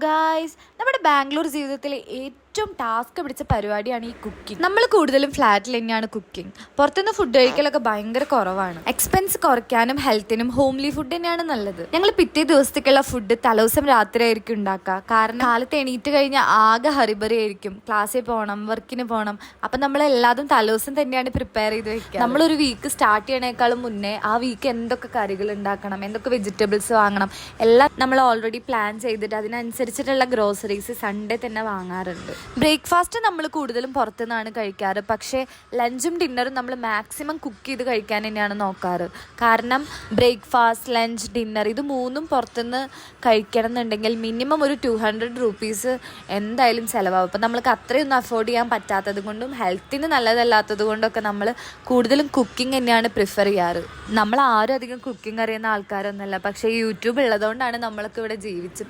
Guys, നമ്മുടെ ബാംഗ്ലൂർ ജീവിതത്തിലെ ഏറ്റവും ടാസ്ക് പിടിച്ച പരിപാടിയാണ് ഈ കുക്കിംഗ്. നമ്മൾ കൂടുതലും ഫ്ലാറ്റിൽ തന്നെയാണ് കുക്കിംഗ്. പുറത്തുനിന്ന് ഫുഡ് കഴിക്കലൊക്കെ ഭയങ്കര കുറവാണ്. എക്സ്പെൻസ് കുറയ്ക്കാനും ഹെൽത്തിനും ഹോംലി ഫുഡ് തന്നെയാണ് നല്ലത്. ഞങ്ങൾ പിറ്റേ ദിവസത്തേക്കുള്ള ഫുഡ് തലേദിവസം രാത്രി ആയിരിക്കും ഉണ്ടാക്കുക. കാരണം കാലത്ത് എണീറ്റ് കഴിഞ്ഞാൽ ആകെ ഹറിബറി ആയിരിക്കും. ക്ലാസ്സിൽ പോകണം, വർക്കിന് പോകണം. അപ്പം നമ്മൾ എല്ലാതും തലേദിവസം തന്നെയാണ് പ്രിപ്പയർ ചെയ്ത് വെക്കുക. നമ്മളൊരു വീക്ക് സ്റ്റാർട്ട് ചെയ്യണേക്കാളും മുന്നേ ആ വീക്ക് എന്തൊക്കെ കറികൾ ഉണ്ടാക്കണം, എന്തൊക്കെ വെജിറ്റബിൾസ് വാങ്ങണം, എല്ലാം നമ്മൾ ഓൾറെഡി പ്ലാൻ ചെയ്തിട്ട് അതിനനുസരിച്ചിട്ടുള്ള ഗ്രോസറീസ് സൺഡേ തന്നെ വാങ്ങാറുണ്ട്. ബ്രേക്ക്ഫാസ്റ്റ് നമ്മൾ കൂടുതലും പുറത്തുനിന്നാണ് കഴിക്കാറ്. പക്ഷേ ലഞ്ചും ഡിന്നറും നമ്മൾ മാക്സിമം കുക്ക് ചെയ്ത് കഴിക്കാൻ തന്നെയാണ് നോക്കാറ്. കാരണം ബ്രേക്ക്ഫാസ്റ്റ്, ലഞ്ച്, ഡിന്നർ ഇത് മൂന്നും പുറത്തുനിന്ന് കഴിക്കണം എന്നുണ്ടെങ്കിൽ മിനിമം ഒരു 200 rupees എന്തായാലും ചിലവാകും. അപ്പം നമ്മൾക്ക് അത്രയൊന്നും അഫോർഡ് ചെയ്യാൻ പറ്റാത്തത് കൊണ്ടും ഹെൽത്തിന് നല്ലതല്ലാത്തത് കൊണ്ടൊക്കെ നമ്മൾ കൂടുതലും കുക്കിംഗ് തന്നെയാണ് പ്രിഫർ ചെയ്യാറ്. നമ്മൾ ആരും അധികം കുക്കിംഗ് അറിയുന്ന ആൾക്കാരൊന്നുമല്ല. പക്ഷേ യൂട്യൂബ് ഉള്ളതുകൊണ്ടാണ് നമ്മളൊക്കെ ഇവിടെ ജീവിച്ച്